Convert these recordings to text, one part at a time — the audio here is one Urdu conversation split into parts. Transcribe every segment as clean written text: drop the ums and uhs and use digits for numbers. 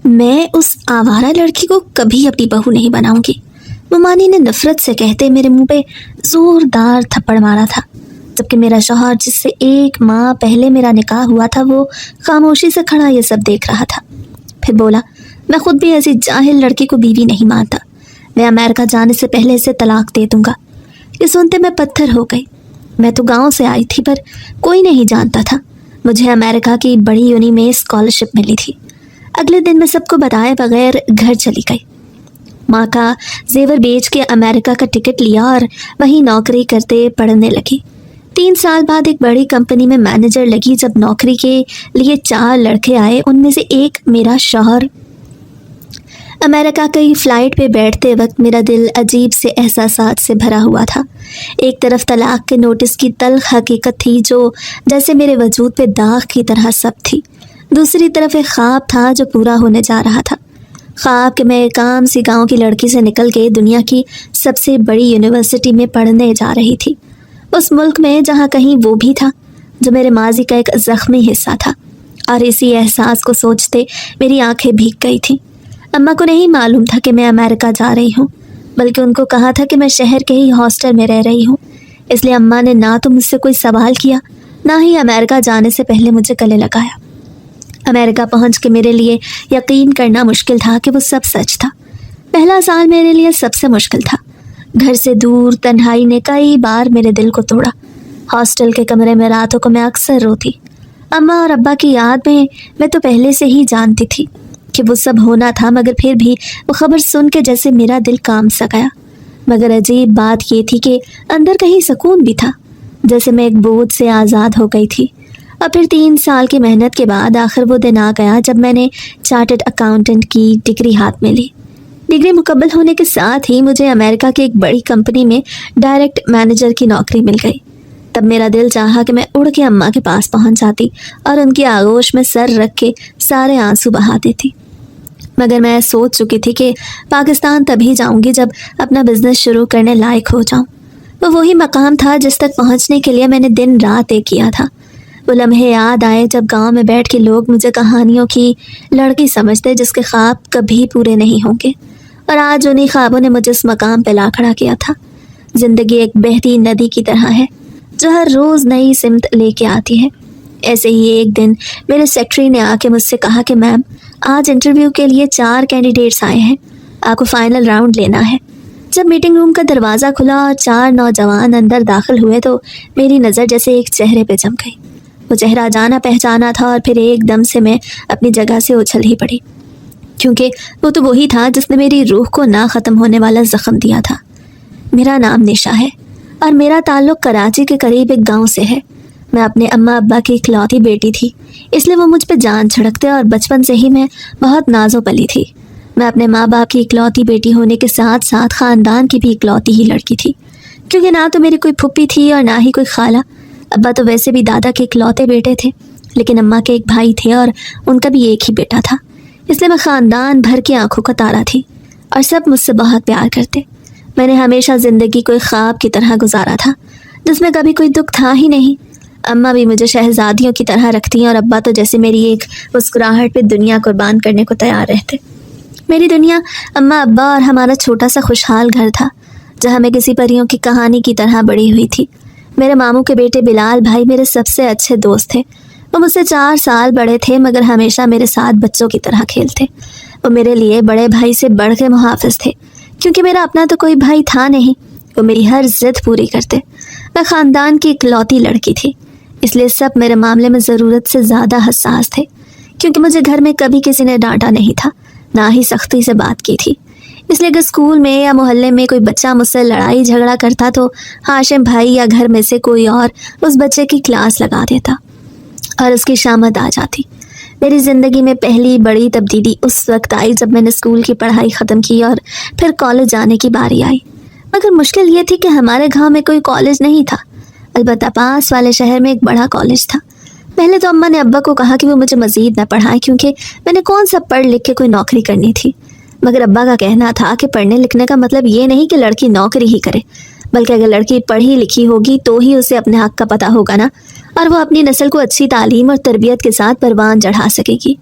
میں اس آوارہ لڑکی کو کبھی اپنی بہو نہیں بناؤں گی، ممانی نے نفرت سے کہتے میرے منہ پہ زوردار تھپڑ مارا تھا، جبکہ میرا شوہر جس سے 1 ماہ پہلے میرا نکاح ہوا تھا وہ خاموشی سے کھڑا یہ سب دیکھ رہا تھا۔ پھر بولا، میں خود بھی ایسی جاہل لڑکی کو بیوی نہیں مانتا، میں امریکہ جانے سے پہلے اسے طلاق دے دوں گا۔ یہ سنتے میں پتھر ہو گئی۔ میں تو گاؤں سے آئی تھی، پر کوئی نہیں جانتا تھا۔ مجھے امریکہ کی بڑی یونی میں اسکالرشپ ملی تھی۔ اگلے دن میں سب کو بتائے بغیر گھر چلی گئی۔ ماں کا زیور بیچ کے امریکہ کا ٹکٹ لیا اور وہیں نوکری کرتے پڑھنے لگی۔ 3 سال بعد ایک بڑی کمپنی میں مینیجر لگی۔ جب نوکری کے لیے 4 لڑکے آئے، ان میں سے ایک میرا شوہر۔ امریکہ کی فلائٹ پہ بیٹھتے وقت میرا دل عجیب سے احساسات سے بھرا ہوا تھا۔ ایک طرف طلاق کے نوٹس کی تلخ حقیقت تھی جو جیسے میرے وجود پہ داغ کی طرح سب تھی، دوسری طرف ایک خواب تھا جو پورا ہونے جا رہا تھا۔ خواب کہ میں ایک عام سی گاؤں کی لڑکی سے نکل کے دنیا کی سب سے بڑی یونیورسٹی میں پڑھنے جا رہی تھی، اس ملک میں جہاں کہیں وہ بھی تھا جو میرے ماضی کا ایک زخمی حصہ تھا۔ اور اسی احساس کو سوچتے میری آنکھیں بھیگ گئی تھیں۔ اماں کو نہیں معلوم تھا کہ میں امریکہ جا رہی ہوں، بلکہ ان کو کہا تھا کہ میں شہر کے ہی ہاسٹل میں رہ رہی ہوں۔ اس لیے اماں نے نہ تو مجھ سے کوئی سوال کیا، نہ ہی امریکہ جانے سے پہلے مجھے گلے لگایا۔ امریکہ پہنچ کے میرے لیے یقین کرنا مشکل تھا کہ وہ سب سچ تھا۔ پہلا سال میرے لیے سب سے مشکل تھا۔ گھر سے دور تنہائی نے کئی بار میرے دل کو توڑا۔ ہاسٹل کے کمرے میں راتوں کو میں اکثر روتی۔ اماں اور ابا کی یاد میں تو پہلے سے ہی جانتی تھی کہ وہ سب ہونا تھا، مگر پھر بھی وہ خبر سن کے جیسے میرا دل کام سا گیا۔ مگر عجیب بات یہ تھی کہ اندر کہیں سکون بھی تھا، جیسے میں ایک بوجھ سے آزاد ہو گئی تھی۔ اور پھر 3 سال کی محنت کے بعد آخر وہ دن آ گیا جب میں نے چارٹرڈ اکاؤنٹنٹ کی ڈگری ہاتھ میں لی۔ ڈگری مکمل ہونے کے ساتھ ہی مجھے امریکہ کی ایک بڑی کمپنی میں ڈائریکٹ مینیجر کی نوکری مل گئی۔ تب میرا دل چاہا کہ میں اڑ کے اماں کے پاس پہنچ جاتی اور ان کی آغوش میں سر رکھ کے سارے آنسو بہا دیتی۔ مگر میں سوچ چکی تھی کہ پاکستان تبھی جاؤں گی جب اپنا بزنس شروع کرنے لائق ہو جاؤں۔ وہ وہی مقام تھا جس تک پہنچنے کے لیے میں نے دن رات ایک کیا تھا۔ وہ لمحے یاد آئے جب گاؤں میں بیٹھ کے لوگ مجھے کہانیوں کی لڑکی سمجھتے جس کے خواب کبھی پورے نہیں ہوں گے، اور آج انہی خوابوں نے مجھے اس مقام پہ لا کھڑا کیا تھا۔ زندگی ایک بہتی ندی کی طرح ہے جو ہر روز نئی سمت لے کے آتی ہے۔ ایسے ہی ایک دن میرے سیکٹری نے آ کے مجھ سے کہا کہ میم، آج انٹرویو کے لیے 4 کینڈیڈیٹس آئے ہیں، آپ کو فائنل راؤنڈ لینا ہے۔ جب میٹنگ روم کا دروازہ کھلا اور 4 نوجوان اندر داخل ہوئے تو میری نظر جیسے ایک چہرے پہ جم گئی۔ وہ چہرہ جانا پہچانا تھا، اور پھر ایک دم سے میں اپنی جگہ سے اچھل ہی پڑی، کیونکہ وہ تو وہی تھا جس نے میری روح کو نہ ختم ہونے والا زخم دیا تھا۔ میرا نام نشا ہے اور میرا تعلق کراچی کے قریب ایک گاؤں سے ہے۔ میں اپنے اماں ابا کی اکلوتی بیٹی تھی، اس لیے وہ مجھ پہ جان چھڑکتے، اور بچپن سے ہی میں بہت نازو پلی تھی۔ میں اپنے ماں باپ کی اکلوتی بیٹی ہونے کے ساتھ ساتھ خاندان کی بھی اکلوتی ہی لڑکی تھی، کیونکہ نہ تو میری کوئی پھپھی تھی اور نہ ہی کوئی خالہ۔ ابا تو ویسے بھی دادا کے اکلوتے بیٹے تھے، لیکن اماں کے ایک بھائی تھے اور ان کا بھی ایک ہی بیٹا تھا، اس لیے میں خاندان بھر کی آنکھوں کا تارا تھی اور سب مجھ سے بہت پیار کرتے۔ میں نے ہمیشہ زندگی کو ایک خواب کی طرح گزارا تھا جس میں کبھی کوئی دکھ تھا ہی نہیں۔ اماں بھی مجھے شہزادیوں کی طرح رکھتی، اور ابا تو جیسے میری ایک مسکراہٹ پہ دنیا قربان کرنے کو تیار رہتے۔ میری دنیا اماں ابا اور ہمارا چھوٹا سا خوشحال گھر تھا جہاں میں کسی پریوں کی کہانی کی طرح بڑی ہوئی تھی۔ میرے ماموں کے بیٹے بلال بھائی میرے سب سے اچھے دوست تھے۔ وہ مجھ سے 4 سال بڑے تھے، مگر ہمیشہ میرے ساتھ بچوں کی طرح کھیلتے۔ وہ میرے لیے بڑے بھائی سے بڑھ کے محافظ تھے، کیونکہ میرا اپنا تو کوئی بھائی تھا نہیں۔ وہ میری ہر ضد پوری کرتے۔ میں خاندان کی اکلوتی لڑکی تھی، اس لیے سب میرے معاملے میں ضرورت سے زیادہ حساس تھے، کیونکہ مجھے گھر میں کبھی کسی نے ڈانٹا نہیں تھا، نہ ہی سختی سے بات کی تھی۔ اس لیے اگر اسکول میں یا محلے میں کوئی بچہ مجھ سے لڑائی جھگڑا کرتا تو ہاشم بھائی یا گھر میں سے کوئی اور اس بچے کی کلاس لگا دیتا اور اس کی شامت آ جاتی۔ میری زندگی میں پہلی بڑی تبدیلی اس وقت آئی جب میں نے اسکول کی پڑھائی ختم کی اور پھر کالج جانے کی باری آئی۔ مگر مشکل یہ تھی کہ ہمارے گاؤں میں کوئی کالج نہیں تھا، البتہ پاس والے شہر میں ایک بڑا کالج تھا۔ پہلے تو اماں نے ابا کو کہا کہ وہ مجھے مزید نہ پڑھائیں، کیونکہ میں نے کون سا پڑھ لکھ کے کوئی نوکری کرنی تھی۔ مگر ابا کا کہنا تھا کہ پڑھنے لکھنے کا مطلب یہ نہیں کہ لڑکی نوکری ہی کرے، بلکہ اگر لڑکی پڑھی لکھی ہوگی تو ہی اسے اپنے حق کا پتہ ہوگا نا، اور وہ اپنی نسل کو اچھی تعلیم اور تربیت کے ساتھ پروان چڑھا سکے گی۔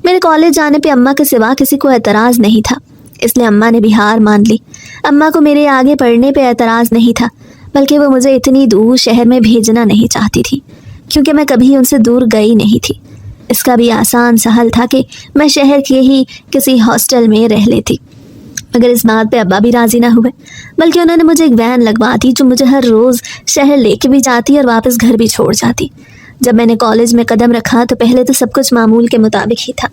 میرے کالج جانے پہ اماں کے سوا کسی کو اعتراض نہیں تھا، اس لیے اماں نے بھی ہار مان لی۔ اماں کو میرے آگے پڑھنے پہ اعتراض نہیں تھا، بلکہ وہ مجھے اتنی دور شہر میں بھیجنا نہیں چاہتی تھی، کیونکہ میں کبھی ان سے دور گئی نہیں تھی۔ اس کا بھی آسان سا حل تھا کہ میں شہر کے ہی کسی ہاسٹل میں رہ لیتی، مگر اس بات پہ ابا بھی راضی نہ ہوئے، بلکہ انہوں نے مجھے ایک وین لگوا دی جو مجھے ہر روز شہر لے کے بھی جاتی اور واپس گھر بھی چھوڑ جاتی۔ جب میں نے کالج میں قدم رکھا تو پہلے تو سب کچھ معمول کے مطابق ہی تھا،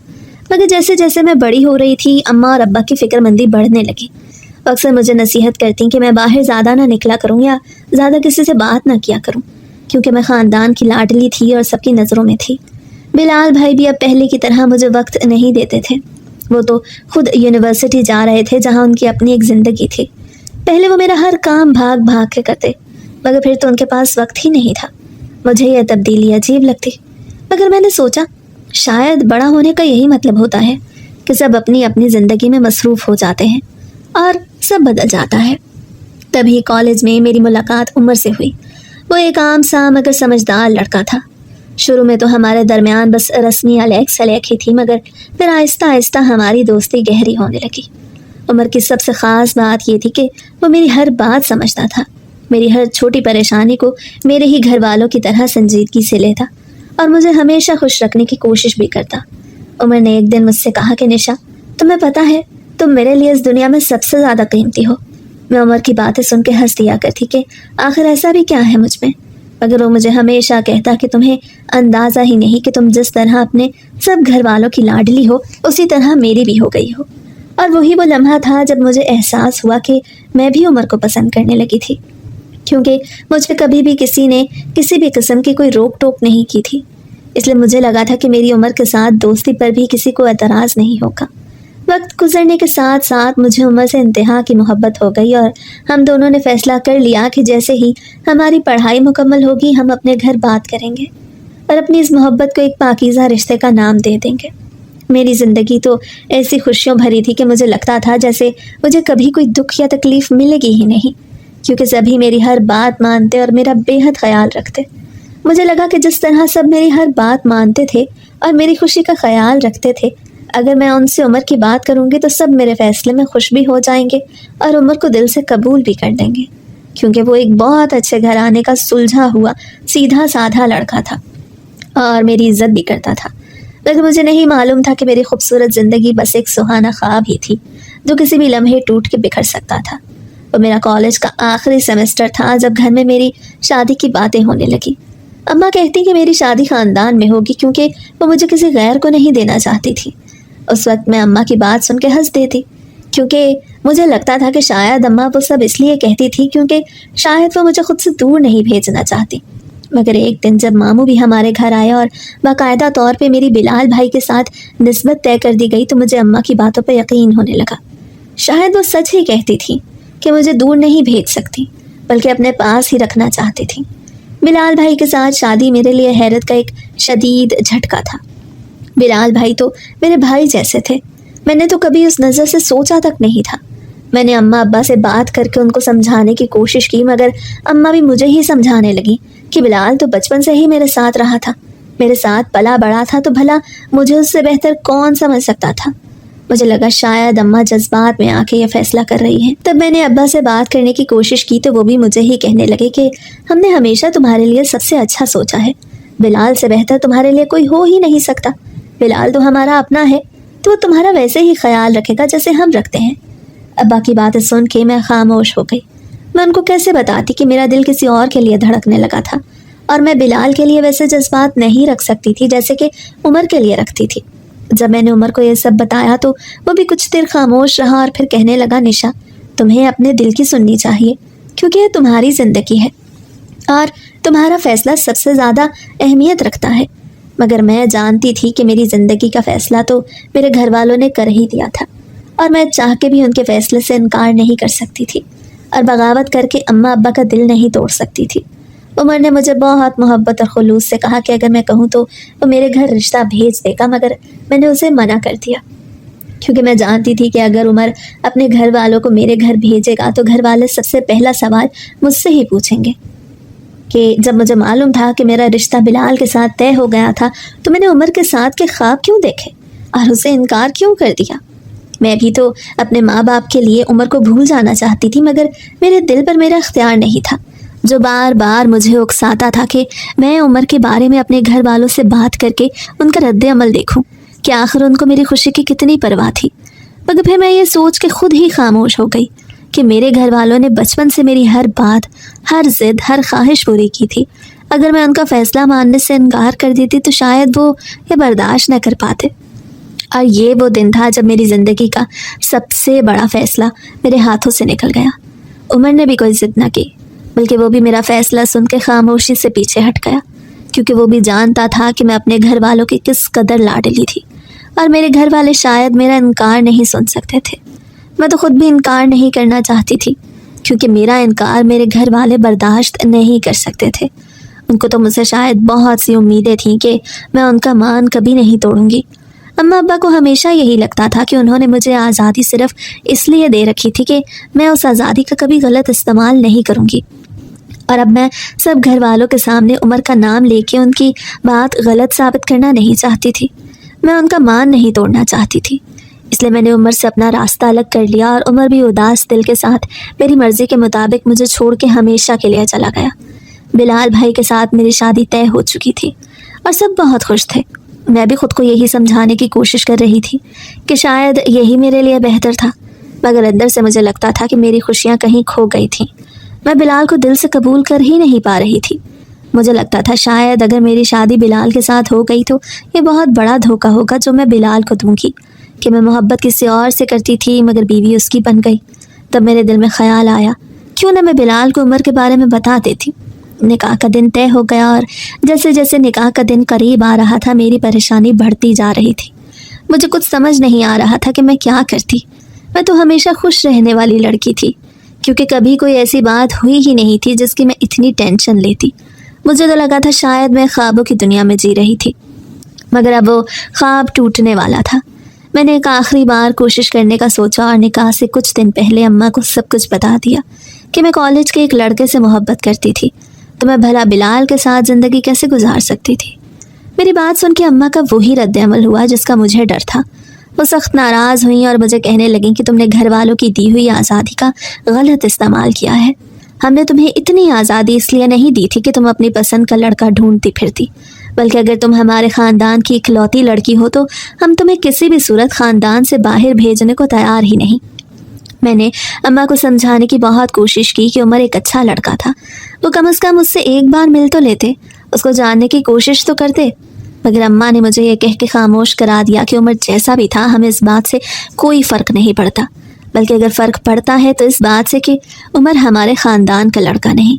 مگر جیسے جیسے میں بڑی ہو رہی تھی اماں اور ابا کی فکر مندی بڑھنے لگی۔ وہ اکثر مجھے نصیحت کرتی کہ میں باہر زیادہ نہ نکلا کروں یا زیادہ کسی سے بات نہ کیا کروں، کیونکہ میں خاندان کی لاڈلی تھی اور سب کی نظروں میں تھی۔ بلال بھائی بھی اب پہلے کی طرح مجھے وقت نہیں دیتے تھے، وہ تو خود یونیورسٹی جا رہے تھے جہاں ان کی اپنی ایک زندگی تھی۔ پہلے وہ میرا ہر کام بھاگ بھاگ کے کرتے، مگر پھر تو ان کے پاس وقت ہی نہیں تھا۔ مجھے یہ تبدیلی عجیب لگتی، مگر میں نے سوچا شاید بڑا ہونے کا یہی مطلب ہوتا ہے کہ سب اپنی اپنی زندگی میں مصروف ہو جاتے ہیں اور سب بدل جاتا ہے۔ تبھی کالج میں میری ملاقات عمر سے ہوئی۔ وہ ایک عام سا مگر سمجھدار لڑکا تھا۔ شروع میں تو ہمارے درمیان بس رسمی الیک سلیک ہی تھی، مگر پھر آہستہ آہستہ ہماری دوستی گہری ہونے لگی۔ عمر کی سب سے خاص بات یہ تھی کہ وہ میری ہر بات سمجھتا تھا، میری ہر چھوٹی پریشانی کو میرے ہی گھر والوں کی طرح سنجیدگی سے لیتا اور مجھے ہمیشہ خوش رکھنے کی کوشش بھی کرتا۔ عمر نے ایک دن مجھ سے کہا کہ نشا، تمہیں پتہ ہے تم میرے لیے اس دنیا میں سب سے زیادہ قیمتی ہو۔ میں عمر کی باتیں سن کے ہنس دیا کرتی کہ آخر ایسا بھی کیا ہے مجھ میں، مگر وہ مجھے ہمیشہ کہتا کہ تمہیں اندازہ ہی نہیں کہ تم جس طرح اپنے سب گھر والوں کی لاڈلی ہو اسی طرح میری بھی ہو گئی ہو۔ اور وہی وہ لمحہ تھا جب مجھے احساس ہوا کہ میں بھی عمر کو پسند کرنے لگی تھی، کیونکہ مجھ پہ کبھی بھی کسی نے کسی بھی قسم کی کوئی روک ٹوک نہیں کی تھی۔ اس لیے مجھے لگا تھا کہ میری عمر کے ساتھ دوستی پر بھی کسی کو اعتراض نہیں ہوگا۔ وقت گزرنے کے ساتھ ساتھ مجھے عمر سے انتہا کی محبت ہو گئی اور ہم دونوں نے فیصلہ کر لیا کہ جیسے ہی ہماری پڑھائی مکمل ہوگی ہم اپنے گھر بات کریں گے اور اپنی اس محبت کو ایک پاکیزہ رشتے کا نام دے دیں گے۔ میری زندگی تو ایسی خوشیوں بھری تھی کہ مجھے لگتا تھا جیسے مجھے کبھی کوئی دکھ یا تکلیف ملے گی ہی نہیں، کیونکہ سبھی میری ہر بات مانتے اور میرا بے حد خیال رکھتے۔ مجھے لگا کہ جس طرح سب میری ہر بات مانتے تھے اور میری خوشی کا خیال رکھتے تھے، اگر میں ان سے عمر کی بات کروں گی تو سب میرے فیصلے میں خوش بھی ہو جائیں گے اور عمر کو دل سے قبول بھی کر دیں گے، کیونکہ وہ ایک بہت اچھے گھرانے کا سلجھا ہوا سیدھا سادھا لڑکا تھا اور میری عزت بھی کرتا تھا۔ لیکن مجھے نہیں معلوم تھا کہ میری خوبصورت زندگی بس ایک سہانا خواب ہی تھی جو کسی بھی لمحے ٹوٹ کے بکھر سکتا تھا۔ وہ میرا کالج کا آخری سیمسٹر تھا جب گھر میں میری شادی کی باتیں ہونے لگی۔ اماں کہتی کہ میری شادی خاندان میں ہوگی کیونکہ وہ مجھے کسی غیر کو نہیں دینا چاہتی تھی۔ اس وقت میں اماں کی بات سن کے ہنس دیتی، کیونکہ مجھے لگتا تھا کہ شاید اماں وہ سب اس لیے کہتی تھی کیونکہ شاید وہ مجھے خود سے دور نہیں بھیجنا چاہتی۔ مگر ایک دن جب ماموں بھی ہمارے گھر آئے اور باقاعدہ طور پہ میری بلال بھائی کے ساتھ نسبت طے کر دی گئی تو مجھے اماں کی باتوں پہ یقین ہونے لگا۔ شاید وہ سچ ہی کہتی تھی کہ مجھے دور نہیں بھیج سکتی بلکہ اپنے پاس ہی رکھنا چاہتی تھی۔ بلال بھائی کے ساتھ شادی میرے لیے حیرت کا ایک شدید جھٹکا تھا۔ بلال بھائی تو میرے بھائی جیسے تھے، میں نے تو کبھی اس نظر سے سوچا تک نہیں تھا۔ میں نے اماں ابا سے بات کر کے ان کو سمجھانے کی کوشش کی، مگر اماں بھی مجھے ہی سمجھانے لگی کہ بلال تو بچپن سے ہی میرے ساتھ رہا تھا، میرے ساتھ پلا بڑا تھا، تو بھلا مجھے اس سے بہتر کون سمجھ سکتا تھا۔ مجھے لگا شاید اماں جذبات میں آ کے یہ فیصلہ کر رہی ہیں۔ تب میں نے ابا سے بات کرنے کی کوشش کی تو وہ بھی مجھے ہی کہنے لگے کہ ہم نے ہمیشہ تمہارے لیے سب سے اچھا سوچا ہے، بلال سے بہتر تمہارے لیے کوئی ہو ہی نہیں سکتا۔ بلال تو ہمارا اپنا ہے، تو وہ تمہارا ویسے ہی خیال رکھے گا جیسے ہم رکھتے ہیں۔ ابا کی باتیں سن کے میں خاموش ہو گئی۔ میں ان کو کیسے بتاتی کہ میرا دل کسی اور کے لیے دھڑکنے لگا تھا اور میں بلال کے لیے ویسے جذبات نہیں رکھ سکتی تھی جیسے کہ عمر کے لیے رکھتی تھی۔ جب میں نے عمر کو یہ سب بتایا تو وہ بھی کچھ دیر خاموش رہا اور پھر کہنے لگا، نشا، تمہیں اپنے دل کی سننی چاہیے کیونکہ یہ تمہاری زندگی ہے اور تمہارا فیصلہ سب سے زیادہ اہمیت رکھتا ہے۔ مگر میں جانتی تھی کہ میری زندگی کا فیصلہ تو میرے گھر والوں نے کر ہی دیا تھا اور میں چاہ کے بھی ان کے فیصلے سے انکار نہیں کر سکتی تھی اور بغاوت کر کے اماں ابا کا دل نہیں توڑ سکتی تھی۔ عمر نے مجھے بہت محبت اور خلوص سے کہا کہ اگر میں کہوں تو وہ میرے گھر رشتہ بھیج دے گا، مگر میں نے اسے منع کر دیا کیونکہ میں جانتی تھی کہ اگر عمر اپنے گھر والوں کو میرے گھر بھیجے گا تو گھر والے سب سے پہلا سوال مجھ سے ہی پوچھیں گے کہ جب مجھے معلوم تھا کہ میرا رشتہ بلال کے ساتھ طے ہو گیا تھا تو میں نے عمر کے ساتھ کے خواب کیوں دیکھے۔ اور اسے انکار کیوں کر دیا؟ میں بھی تو اپنے ماں باپ کے لیے عمر کو بھول جانا چاہتی تھی، مگر میرے دل پر میرا اختیار نہیں تھا، جو بار بار مجھے اکساتا تھا کہ میں عمر کے بارے میں اپنے گھر والوں سے بات کر کے ان کا رد عمل دیکھوں کہ آخر ان کو میری خوشی کی کتنی پرواہ تھی۔ مگر پھر میں یہ سوچ کے خود ہی خاموش ہو گئی کہ میرے گھر والوں نے بچپن سے میری ہر بات، ہر ضد، ہر خواہش پوری کی تھی۔ اگر میں ان کا فیصلہ ماننے سے انکار کر دیتی تو شاید وہ یہ برداشت نہ کر پاتے۔ اور یہ وہ دن تھا جب میری زندگی کا سب سے بڑا فیصلہ میرے ہاتھوں سے نکل گیا۔ عمر نے بھی کوئی ضد نہ کی، بلکہ وہ بھی میرا فیصلہ سن کے خاموشی سے پیچھے ہٹ گیا، کیونکہ وہ بھی جانتا تھا کہ میں اپنے گھر والوں کی کس قدر لاڈلی تھی، اور میرے گھر والے شاید میرا انکار نہیں سن سکتے تھے۔ میں تو خود بھی انکار نہیں کرنا چاہتی تھی، کیونکہ میرا انکار میرے گھر والے برداشت نہیں کر سکتے تھے۔ ان کو تو مجھ سے شاید بہت سی امیدیں تھیں کہ میں ان کا مان کبھی نہیں توڑوں گی۔ اماں ابا کو ہمیشہ یہی لگتا تھا کہ انہوں نے مجھے آزادی صرف اس لیے دے رکھی تھی کہ میں اس آزادی کا کبھی غلط استعمال نہیں کروں گی، اور اب میں سب گھر والوں کے سامنے عمر کا نام لے کے ان کی بات غلط ثابت کرنا نہیں چاہتی تھی۔ میں ان کا مان نہیں توڑنا چاہتی تھی، اس لیے میں نے عمر سے اپنا راستہ الگ کر لیا، اور عمر بھی اداس دل کے ساتھ میری مرضی کے مطابق مجھے چھوڑ کے ہمیشہ کے لیے چلا گیا۔ بلال بھائی کے ساتھ میری شادی طے ہو چکی تھی اور سب بہت خوش تھے۔ میں بھی خود کو یہی سمجھانے کی کوشش کر رہی تھی کہ شاید یہی میرے لیے بہتر تھا، مگر اندر سے مجھے لگتا تھا کہ میری خوشیاں کہیں کھو گئی تھیں۔ میں بلال کو دل سے قبول کر ہی نہیں پا رہی تھی۔ مجھے لگتا تھا شاید اگر میری شادی بلال کے ساتھ ہو گئی تو یہ بہت بڑا دھوکہ ہوگا جو میں بلال کو دوں گی، کہ میں محبت کسی اور سے کرتی تھی مگر بیوی اس کی بن گئی۔ تب میرے دل میں خیال آیا کیوں نہ میں بلال کو عمر کے بارے میں بتا دیتی۔ نکاح کا دن طے ہو گیا، اور جیسے جیسے نکاح کا دن قریب آ رہا تھا میری پریشانی بڑھتی جا رہی تھی۔ مجھے کچھ سمجھ نہیں آ رہا تھا کہ میں کیا کرتی۔ میں تو ہمیشہ خوش رہنے والی لڑکی تھی، کیونکہ کبھی کوئی ایسی بات ہوئی ہی نہیں تھی جس کی میں اتنی ٹینشن لیتی۔ مجھے تو لگا تھا شاید میں خوابوں کی دنیا میں جی رہی تھی، مگر اب وہ خواب ٹوٹنے والا تھا۔ میں نے ایک آخری بار کوشش کرنے کا سوچا، اور نکاح سے کچھ دن پہلے اماں کو سب کچھ بتا دیا کہ میں کالج کے ایک لڑکے سے محبت کرتی تھی، تو میں بھلا بلال کے ساتھ زندگی کیسے گزار سکتی تھی۔ میری بات سن کے اماں کا وہی رد عمل ہوا جس کا مجھے ڈر تھا۔ وہ سخت ناراض ہوئیں اور مجھے کہنے لگیں کہ تم نے گھر والوں کی دی ہوئی آزادی کا غلط استعمال کیا ہے۔ ہم نے تمہیں اتنی آزادی اس لیے نہیں دی تھی کہ تم اپنی پسند کا لڑکا ڈھونڈتی پھرتی، بلکہ اگر تم ہمارے خاندان کی اکلوتی لڑکی ہو تو ہم تمہیں کسی بھی صورت خاندان سے باہر بھیجنے کو تیار ہی نہیں۔ میں نے اماں کو سمجھانے کی بہت کوشش کی کہ عمر ایک اچھا لڑکا تھا، وہ کم از کم اس سے ایک بار مل تو لیتے، اس کو جاننے کی کوشش تو کرتے، مگر اماں نے مجھے یہ کہہ کے خاموش کرا دیا کہ عمر جیسا بھی تھا ہمیں اس بات سے کوئی فرق نہیں پڑتا، بلکہ اگر فرق پڑتا ہے تو اس بات سے کہ عمر ہمارے خاندان کا لڑکا نہیں،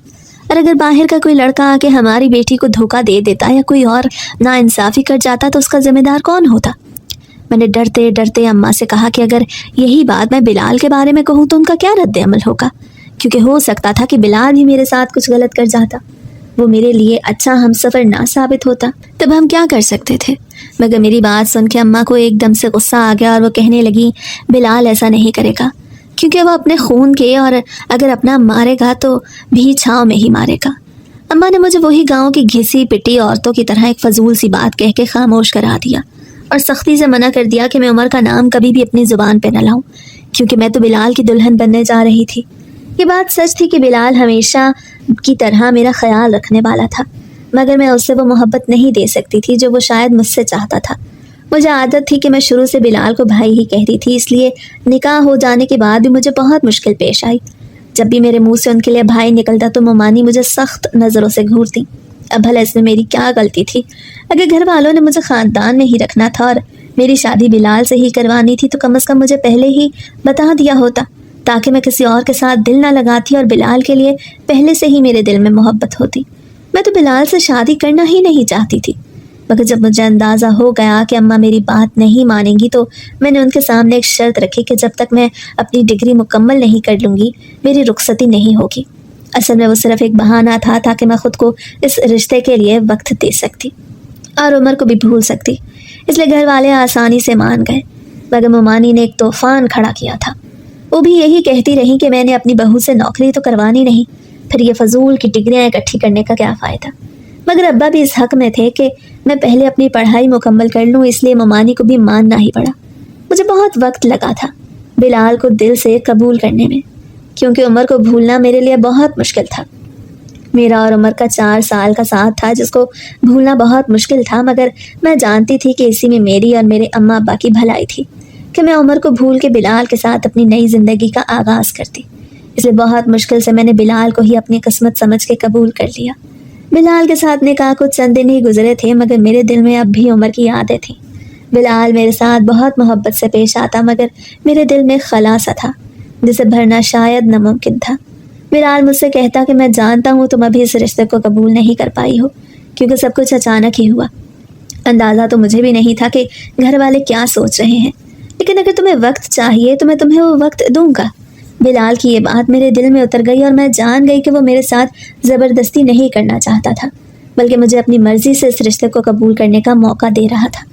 اور اگر باہر کا کوئی لڑکا آ کے ہماری بیٹی کو دھوکہ دے دیتا یا کوئی اور ناانصافی کر جاتا تو اس کا ذمہ دار کون ہوتا۔ میں نے ڈرتے ڈرتے اماں سے کہا کہ اگر یہی بات میں بلال کے بارے میں کہوں تو ان کا کیا رد عمل ہوگا، کیونکہ ہو سکتا تھا کہ بلال بھی میرے ساتھ کچھ غلط کر جاتا، وہ میرے لیے اچھا ہم سفر نہ ثابت ہوتا، تب ہم کیا کر سکتے تھے۔ مگر میری بات سن کے اماں کو ایک دم سے غصہ آ گیا، اور وہ کہنے لگی بلال ایسا نہیں کرے گا، کیونکہ وہ اپنے خون کے، اور اگر اپنا مارے گا تو بھی چھاؤں میں ہی مارے گا۔ اماں نے مجھے وہی گاؤں کی گھسی پٹی عورتوں کی طرح ایک فضول سی بات کہہ کے خاموش کرا دیا، اور سختی سے منع کر دیا کہ میں عمر کا نام کبھی بھی اپنی زبان پہ نہ لاؤں، کیونکہ میں تو بلال کی دلہن بننے جا رہی تھی۔ یہ بات سچ تھی کہ بلال ہمیشہ کی طرح میرا خیال رکھنے والا تھا، مگر میں اس سے وہ محبت نہیں دے سکتی تھی جو وہ شاید مجھ سے چاہتا تھا۔ مجھے عادت تھی کہ میں شروع سے بلال کو بھائی ہی کہتی تھی، اس لیے نکاح ہو جانے کے بعد بھی مجھے بہت مشکل پیش آئی۔ جب بھی میرے منہ سے ان کے لیے بھائی نکلتا تو ممانی مجھے سخت نظروں سے گھورتی۔ اب بھلا اس میں میری کیا غلطی تھی؟ اگر گھر والوں نے مجھے خاندان میں ہی رکھنا تھا اور میری شادی بلال سے ہی کروانی تھی تو کم از کم مجھے پہلے ہی بتا دیا ہوتا، تاکہ میں کسی اور کے ساتھ دل نہ لگاتی اور بلال کے لیے پہلے سے ہی میرے دل میں محبت ہوتی۔ میں تو بلال سے شادی کرنا ہی نہیں چاہتی تھی، مگر جب مجھے اندازہ ہو گیا کہ اماں میری بات نہیں مانیں گی تو میں نے ان کے سامنے ایک شرط رکھی کہ جب تک میں اپنی ڈگری مکمل نہیں کر لوں گی میری رخصتی نہیں ہوگی۔ اصل میں وہ صرف ایک بہانہ تھا تاکہ میں خود کو اس رشتے کے لیے وقت دے سکتی اور عمر کو بھی بھول سکتی، اس لیے گھر والے آسانی سے مان گئے، مگر ممانی نے ایک طوفان کھڑا کیا تھا۔ وہ بھی یہی کہتی رہی کہ میں نے اپنی بہو سے نوکری تو کروانی نہیں، پھر یہ فضول کی ڈگریاں اکٹھی کرنے کا کیا فائدہ۔ مگر ابا بھی اس حق میں تھے کہ میں پہلے اپنی پڑھائی مکمل کر لوں، اس لیے ممانی کو بھی ماننا ہی پڑا۔ مجھے بہت وقت لگا تھا بلال کو دل سے قبول کرنے میں، کیونکہ عمر کو بھولنا میرے لیے بہت مشکل تھا۔ میرا اور عمر کا 4 سال کا ساتھ تھا جس کو بھولنا بہت مشکل تھا، مگر میں جانتی تھی کہ اسی میں میری اور میرے اماں ابا کی بھلائی تھی کہ میں عمر کو بھول کے بلال کے ساتھ اپنی نئی زندگی کا آغاز کرتی۔ اس لیے بہت مشکل سے میں نے بلال کو ہی اپنی قسمت سمجھ کے قبول کر لیا۔ بلال کے ساتھ نکاح کو چند دن ہی گزرے تھے، مگر میرے دل میں اب بھی عمر کی یادیں تھیں۔ بلال میرے ساتھ بہت محبت سے پیش آتا، مگر میرے دل میں خلا سا تھا جسے بھرنا شاید ناممکن تھا۔ بلال مجھ سے کہتا کہ میں جانتا ہوں تم ابھی اس رشتے کو قبول نہیں کر پائی ہو، کیونکہ سب کچھ اچانک ہی ہوا۔ اندازہ تو مجھے بھی نہیں تھا کہ گھر والے کیا سوچ رہے ہیں، لیکن اگر تمہیں وقت چاہیے تو میں تمہیں وہ وقت دوں گا۔ بلال کی یہ بات میرے دل میں اتر گئی اور میں جان گئی کہ وہ میرے ساتھ زبردستی نہیں کرنا چاہتا تھا، بلکہ مجھے اپنی مرضی سے اس رشتے کو قبول کرنے کا موقع دے رہا تھا۔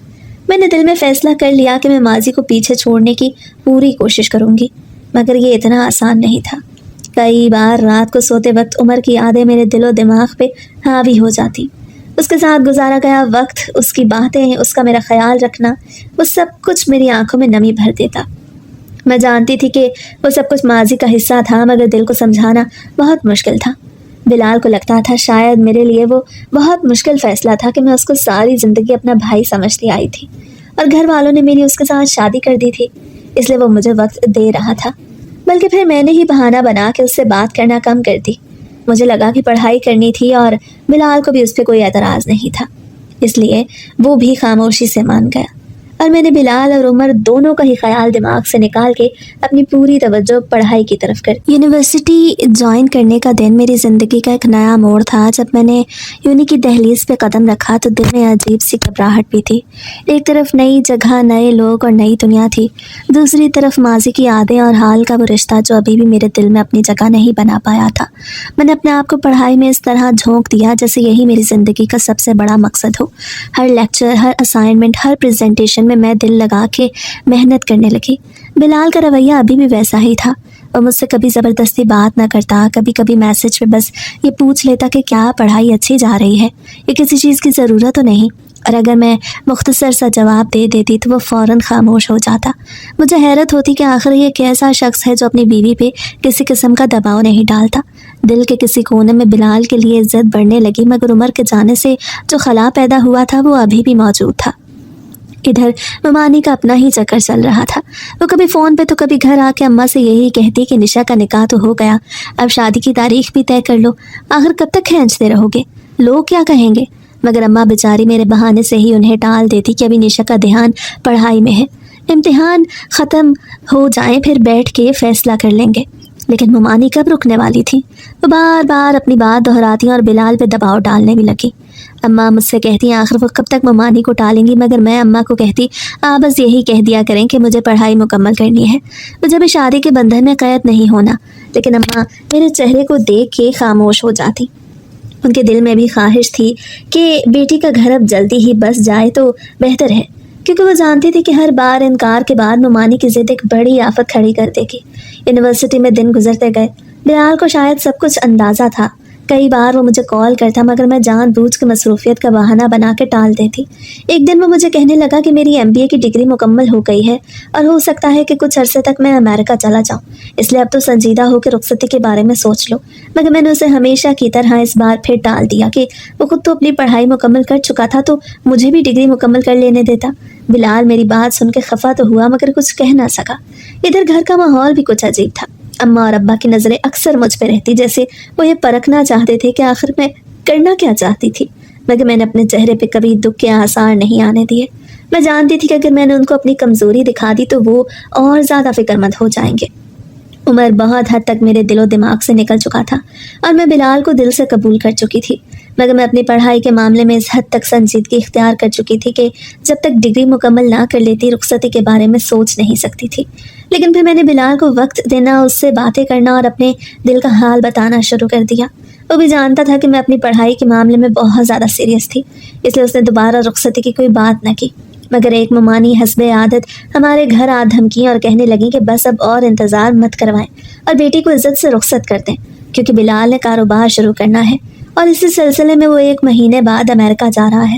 میں نے دل میں فیصلہ کر لیا کہ میں ماضی کو پیچھے چھوڑنے کی پوری کوشش کروں گی، مگر یہ اتنا آسان نہیں تھا۔ کئی بار رات کو سوتے وقت عمر کی یادیں میرے دل و دماغ پہ حاوی ہو جاتی۔ اس کے ساتھ گزارا گیا وقت، اس کی باتیں، اس کا میرا خیال رکھنا، وہ سب کچھ میری آنکھوں میں نمی بھر دیتا۔ میں جانتی تھی کہ وہ سب کچھ ماضی کا حصہ تھا، مگر دل کو سمجھانا بہت مشکل تھا۔ بلال کو لگتا تھا شاید میرے لیے وہ بہت مشکل فیصلہ تھا کہ میں اس کو ساری زندگی اپنا بھائی سمجھتی آئی تھی، اور گھر والوں نے میری اس کے ساتھ شادی کر دی تھی، اس لیے وہ مجھے وقت دے رہا تھا۔ بلکہ پھر میں نے ہی بہانہ بنا کے اس سے بات کرنا کم کر دی۔ مجھے لگا کہ پڑھائی کرنی تھی اور بلال کو بھی اس پہ کوئی اعتراض نہیں تھا، اس لیے وہ بھی خاموشی سے مان گیا، اور میں نے بلال اور عمر دونوں کا ہی خیال دماغ سے نکال کے اپنی پوری توجہ پڑھائی کی طرف کر۔ یونیورسٹی جوائن کرنے کا دن میری زندگی کا ایک نیا موڑ تھا۔ جب میں نے یونی کی دہلیز پہ قدم رکھا تو دل میں عجیب سی گھبراہٹ بھی تھی۔ ایک طرف نئی جگہ، نئے لوگ اور نئی دنیا تھی، دوسری طرف ماضی کی یادیں اور حال کا وہ رشتہ جو ابھی بھی میرے دل میں اپنی جگہ نہیں بنا پایا تھا۔ میں نے اپنے آپ کو پڑھائی میں اس طرح جھونک دیا جیسے یہی میری زندگی کا سب سے بڑا مقصد ہو۔ ہر لیکچر، ہر اسائنمنٹ، ہر پریزنٹیشن میں دل لگا کے محنت کرنے لگی۔ بلال کا رویہ ابھی بھی ویسا ہی تھا، وہ مجھ سے کبھی زبردستی بات نہ کرتا، کبھی کبھی میسج پہ بس یہ پوچھ لیتا کہ کیا پڑھائی اچھی جا رہی ہے یا کسی چیز کی ضرورت تو نہیں، اور اگر میں مختصر سا جواب دے دیتی تو وہ فوراً خاموش ہو جاتا۔ مجھے حیرت ہوتی کہ آخر یہ کیسا شخص ہے جو اپنی بیوی پہ کسی قسم کا دباؤ نہیں ڈالتا۔ دل کے کسی کونے میں بلال کے لیے عزت بڑھنے لگی، مگر عمر کے جانے سے جو خلا پیدا ہوا تھا وہ ابھی بھی موجود تھا۔ ادھر ممانی کا اپنا ہی چکر چل رہا تھا، وہ کبھی فون پہ تو کبھی گھر آ کے اماں سے یہی کہتی کہ نشا کا نکاح تو ہو گیا، اب شادی کی تاریخ بھی طے کر لو، آخر کب تک کھینچتے رہو گے، لوگ کیا کہیں گے۔ مگر اماں بیچاری میرے بہانے سے ہی انہیں ٹال دیتی کہ ابھی نشا کا دھیان پڑھائی میں ہے، امتحان ختم ہو جائیں پھر بیٹھ کے فیصلہ کر لیں گے۔ لیکن ممانی کب رکنے والی تھی، وہ بار بار اپنی بات دہراتی اور بلال پہ دباؤ ڈالنے بھی لگی۔ اماں مجھ سے کہتی آخر وہ کب تک ممانی کو ٹالیں گی، مگر میں اماں کو کہتی بس یہی کہہ دیا کریں کہ مجھے پڑھائی مکمل کرنی ہے، مجھے بھی شادی کے بندھن میں قید نہیں ہونا۔ لیکن اماں میرے چہرے کو دیکھ کے خاموش ہو جاتی۔ ان کے دل میں بھی خواہش تھی کہ بیٹی کا گھر اب جلدی ہی بس جائے تو بہتر ہے، کیونکہ وہ جانتی تھی کہ ہر بار انکار کے بعد ممانی کی ضد ایک بڑی آفت کھڑی کر دے گی۔ یونیورسٹی میں دن گزرتے گئے، بلال کو شاید سب کچھ اندازہ تھا۔ کئی بار وہ مجھے کال کرتا، مگر میں جان بوجھ کے مصروفیت کا بہانہ بنا کے ٹال دیتی۔ ایک دن وہ مجھے کہنے لگا کہ میری MBA کی ڈگری مکمل ہو گئی ہے اور ہو سکتا ہے کہ کچھ عرصے تک میں امریکہ چلا جاؤں، اس لیے اب تو سنجیدہ ہو کے رخصتی کے بارے میں سوچ لو۔ مگر میں نے اسے ہمیشہ کی طرح اس بار پھر ٹال دیا کہ وہ خود تو اپنی پڑھائی مکمل کر چکا تھا تو مجھے بھی ڈگری مکمل کر لینے دیتا۔ بلال میری بات سن کے خفا تو ہوا مگر کچھ کہہ نہ سکا۔ ادھر گھر کا ماحول بھی کچھ عجیب تھا۔ اماں اور ابا کی نظریں اکثر مجھ پہ رہتی، جیسے وہ یہ پرکھنا چاہتے تھے کہ آخر میں کرنا کیا چاہتی تھی، مگر میں نے اپنے چہرے پہ کبھی دکھ کے آثار نہیں آنے دیے۔ میں جانتی تھی کہ اگر میں نے ان کو اپنی کمزوری دکھا دی تو وہ اور زیادہ فکر مند ہو جائیں گے۔ عمر بہت حد تک میرے دل و دماغ سے نکل چکا تھا اور میں بلال کو دل سے قبول کر چکی تھی، مگر میں اپنی پڑھائی کے معاملے میں اس حد تک سنجیدگی اختیار کر چکی تھی کہ جب تک ڈگری مکمل نہ کر لیتی رخصتی کے بارے میں سوچ نہیں سکتی تھی۔ لیکن پھر میں نے بلال کو وقت دینا، اس سے باتیں کرنا اور اپنے دل کا حال بتانا شروع کر دیا۔ وہ بھی جانتا تھا کہ میں اپنی پڑھائی کے معاملے میں بہت زیادہ سیریس تھی، اس لیے اس نے دوبارہ رخصتی کی کوئی بات نہ کی۔ مگر ایک ممانی حسب عادت ہمارے گھر آ دھمکیاں اور کہنے لگیں کہ بس اب اور انتظار مت کروائیں اور بیٹی کو عزت سے رخصت کر دیں، کیونکہ بلال نے کاروبار شروع کرنا ہے اور اسی سلسلے میں وہ 1 مہینے بعد امریکہ جا رہا ہے۔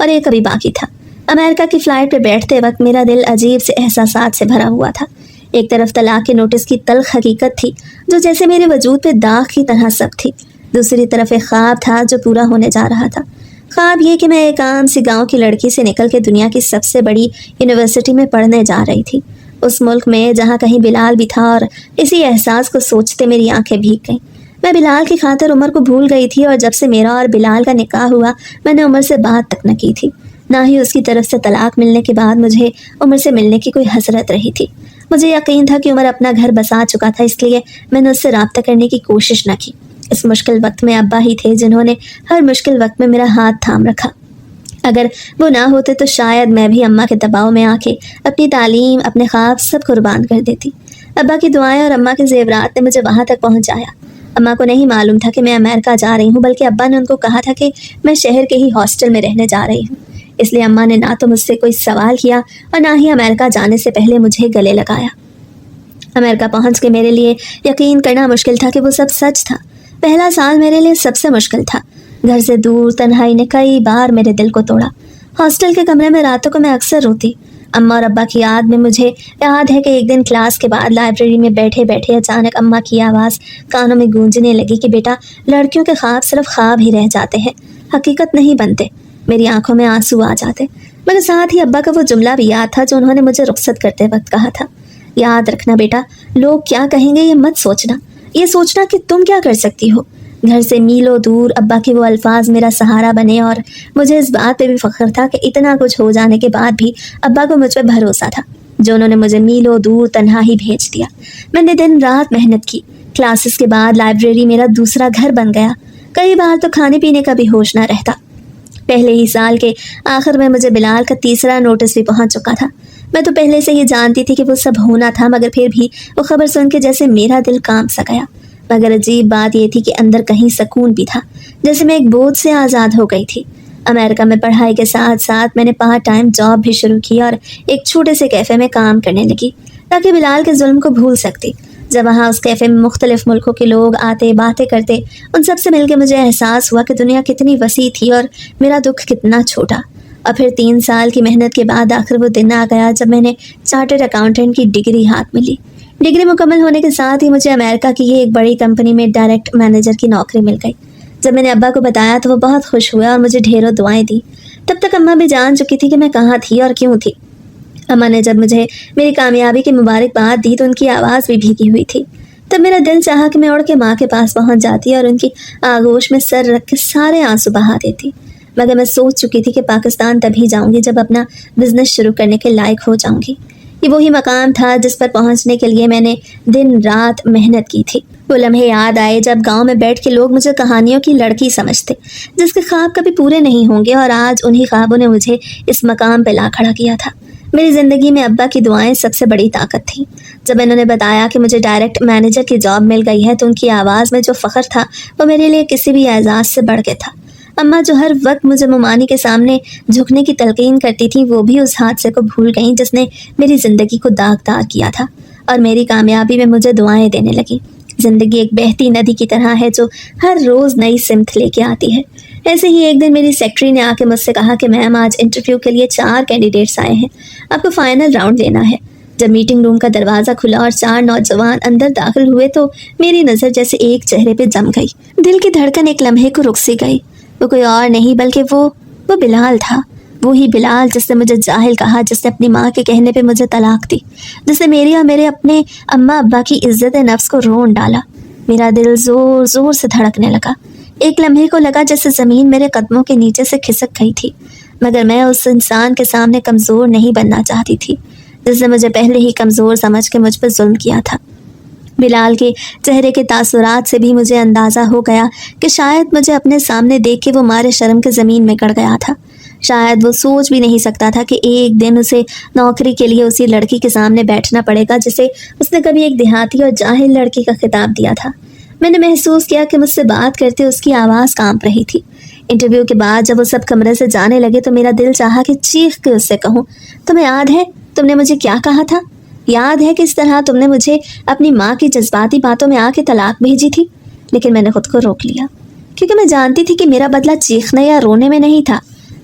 اور ایک ابھی باقی تھا۔ امریکہ کی فلائٹ پہ بیٹھتے وقت میرا دل عجیب سے احساسات سے بھرا ہوا تھا۔ ایک طرف طلاق کے نوٹس کی تلخ حقیقت تھی جو جیسے میرے وجود پہ داغ کی طرح سب تھی، دوسری طرف ایک خواب تھا جو پورا ہونے جا رہا تھا۔ خواب یہ کہ میں ایک عام سی گاؤں کی لڑکی سے نکل کے دنیا کی سب سے بڑی یونیورسٹی میں پڑھنے جا رہی تھی، اس ملک میں جہاں کہیں بلال بھی تھا، اور اسی احساس کو سوچتے میری آنکھیں بھیگ گئیں۔ میں بلال کی خاطر عمر کو بھول گئی تھی، اور جب سے میرا اور بلال کا نکاح ہوا میں نے عمر سے بات تک نہ کی تھی، نہ ہی اس کی طرف سے طلاق ملنے کے بعد مجھے عمر سے ملنے کی کوئی حسرت رہی تھی۔ مجھے یقین تھا کہ عمر اپنا گھر بسا چکا تھا، اس لیے میں نے اس سے رابطہ کرنے کی کوشش نہ کی۔ اس مشکل وقت میں ابا ہی تھے جنہوں نے ہر مشکل وقت میں میرا ہاتھ تھام رکھا۔ اگر وہ نہ ہوتے تو شاید میں بھی اماں کے دباؤ میں آ کے اپنی تعلیم، اپنے خواب سب قربان کر دیتی۔ ابا کی دعائیں اور اماں کے زیورات نے مجھے وہاں تک پہنچایا۔ اماں کو نہیں معلوم تھا کہ میں امریکہ جا رہی ہوں، بلکہ ابا نے ان کو کہا تھا کہ میں شہر کے ہی ہاسٹل میں رہنے جا رہی ہوں۔ اس لیے اماں نے نہ تو مجھ سے کوئی سوال کیا اور نہ ہی امریکہ جانے سے پہلے مجھے گلے لگایا۔ امریکہ پہنچ کے میرے لیے یقین کرنا مشکل تھا کہ وہ سب سچ تھا۔ پہلا سال میرے لیے سب سے مشکل تھا۔ گھر سے دور تنہائی نے کئی بار میرے دل کو توڑا۔ ہاسٹل کے کمرے میں راتوں کو میں اکثر روتی۔ اماں اور ابا کی یاد میں مجھے یاد ہے کہ ایک دن کلاس کے بعد لائبریری میں بیٹھے بیٹھے اچانک اماں کی آواز کانوں میں گونجنے لگی کہ بیٹا، لڑکیوں کے خواب صرف خواب ہی رہ جاتے ہیں، حقیقت نہیں بنتے۔ میری آنکھوں میں آنسو آ جاتے، مگر ساتھ ہی ابا کا وہ جملہ بھی یاد تھا جو انہوں نے مجھے رخصت کرتے وقت کہا تھا، یاد رکھنا بیٹا، لوگ کیا کہیں گے یہ مت سوچنا، یہ سوچنا کہ تم کیا کر سکتی ہو۔ گھر سے میلوں دور ابا کے وہ الفاظ میرا سہارا بنے، اور مجھے اس بات پہ بھی فخر تھا کہ اتنا کچھ ہو جانے کے بعد بھی ابا کو مجھ پہ بھروسہ تھا جو انہوں نے مجھے میلوں دور تنہا ہی بھیج دیا۔ میں نے دن رات محنت کی، کلاسز کے بعد لائبریری میرا دوسرا گھر بن گیا۔ کئی بار تو کھانے پینے کا بھی ہوش نہ رہتا۔ پہلے ہی سال کے آخر میں مجھے بلال کا تیسرا نوٹس بھی پہنچ چکا تھا۔ میں تو پہلے سے ہی جانتی تھی کہ وہ سب ہونا تھا، مگر پھر بھی وہ خبر سن کے جیسے میرا دل کانپ سا گیا۔ مگر عجیب بات یہ تھی کہ اندر کہیں سکون بھی تھا، جیسے میں ایک بوجھ سے آزاد ہو گئی تھی۔ امریکہ میں پڑھائی کے ساتھ ساتھ میں نے پارٹ ٹائم جاب بھی شروع کی اور ایک چھوٹے سے کیفے میں کام کرنے لگی تاکہ بلال کے ظلم کو بھول سکتی۔ جب وہاں اس کیفے میں مختلف ملکوں کے لوگ آتے، باتیں کرتے، ان سب سے مل کے مجھے احساس ہوا کہ دنیا کتنی وسیع تھی اور میرا دکھ کتنا چھوٹا۔ اور پھر 3 سال کی محنت کے بعد آخر وہ دن آ گیا جب میں نے چارٹرڈ اکاؤنٹنٹ کی ڈگری ہاتھ میں لی۔ ڈگری مکمل ہونے کے ساتھ ہی مجھے امریکہ کی ایک بڑی کمپنی میں ڈائریکٹ مینیجر کی نوکری مل گئی۔ جب میں نے ابا کو بتایا تو وہ بہت خوش ہوئے اور مجھے ڈھیروں دعائیں دی۔ تب تک اماں بھی جان چکی تھی کہ میں کہاں تھی اور کیوں تھی۔ اماں نے جب مجھے میری کامیابی کی مبارکباد دی تو ان کی آواز بھی بھیگی ہوئی تھی۔ تب میرا دل چاہا کہ میں اڑ کے ماں کے پاس پہنچ جاتی اور ان کی آغوش میں سر رکھ کے سارے آنسو بہا دیتی، مگر میں سوچ چکی تھی کہ پاکستان تبھی جاؤں گی جب اپنا بزنس شروع کرنے کے لائق ہو جاؤں گی۔ یہ وہی مقام تھا جس پر پہنچنے کے لیے میں نے دن رات محنت کی تھی۔ وہ لمحے یاد آئے جب گاؤں میں بیٹھ کے لوگ مجھے کہانیوں کی لڑکی سمجھتے، جس کے خواب کبھی پورے نہیں ہوں گے، اور آج انہی خوابوں نے مجھے اس مقام پہ لا کھڑا کیا تھا۔ میری زندگی میں ابا کی دعائیں سب سے بڑی طاقت تھیں۔ جب انہوں نے بتایا کہ مجھے ڈائریکٹ مینیجر کی جاب مل گئی ہے تو ان کی آواز میں جو فخر تھا وہ میرے لیے کسی بھی اعزاز سے بڑھ کے تھا۔ اماں جو ہر وقت مجھے ممانی کے سامنے جھکنے کی تلقین کرتی تھیں، وہ بھی اس حادثے کو بھول گئیں جس نے میری زندگی کو داغدار کیا تھا، اور میری کامیابی میں مجھے دعائیں دینے لگیں۔ زندگی ایک بہتی ندی کی طرح ہے جو ہر روز نئی سمت لے کے آتی ہے۔ ایسے ہی ایک دن میری سیکٹری نے آ کے مجھ سے کہا کہ میم آج انٹرویو کے لیے 4 کینڈیڈیٹس آئے ہیں، آپ کو فائنل راؤنڈ لینا ہے۔ جب میٹنگ روم کا دروازہ کھلا اور 4 نوجوان اندر داخل ہوئے تو میری نظر جیسے ایک چہرے پہ جم گئی۔ دل کی دھڑکن ایک لمحے کو رک سی گئی۔ وہ کوئی اور نہیں بلکہ وہ بلال تھا، وہی بلال جس نے مجھے جاہل کہا، جس نے اپنی ماں کے کہنے پہ مجھے طلاق دی، جس نے میری اور میرے اپنے اماں ابا کی عزت نفس کو رون ڈالا۔ میرا دل زور زور سے دھڑکنے لگا۔ ایک لمحے کو لگا جیسے زمین میرے قدموں کے نیچے سے کھسک گئی تھی، مگر میں اس انسان کے سامنے کمزور نہیں بننا چاہتی تھی جس نے مجھے پہلے ہی کمزور سمجھ کے مجھ پر ظلم کیا تھا۔ بلال کے چہرے کے تاثرات سے بھی مجھے اندازہ ہو گیا کہ شاید مجھے اپنے سامنے دیکھ کے وہ مارے شرم کے زمین میں گڑ گیا تھا۔ شاید وہ سوچ بھی نہیں سکتا تھا کہ ایک دن اسے نوکری کے لیے اسی لڑکی کے سامنے بیٹھنا پڑے گا جسے اس نے کبھی ایک دیہاتی اور جاہل لڑکی کا خطاب دیا تھا۔ میں نے محسوس کیا کہ مجھ سے بات کرتے اس کی آواز کانپ رہی تھی۔ انٹرویو کے بعد جب وہ سب کمرے سے جانے لگے تو میرا دل چاہا کہ چیخ کے اس سے کہوں، تمہیں یاد ہے تم نے مجھے کیا کہا تھا؟ یاد ہے کس طرح تم نے مجھے اپنی ماں کی جذباتی باتوں میں آ کے طلاق بھیجی تھی؟ لیکن میں نے خود کو روک لیا، کیونکہ میں جانتی تھی کہ میرا بدلہ چیخنے یا رونے میں نہیں تھا،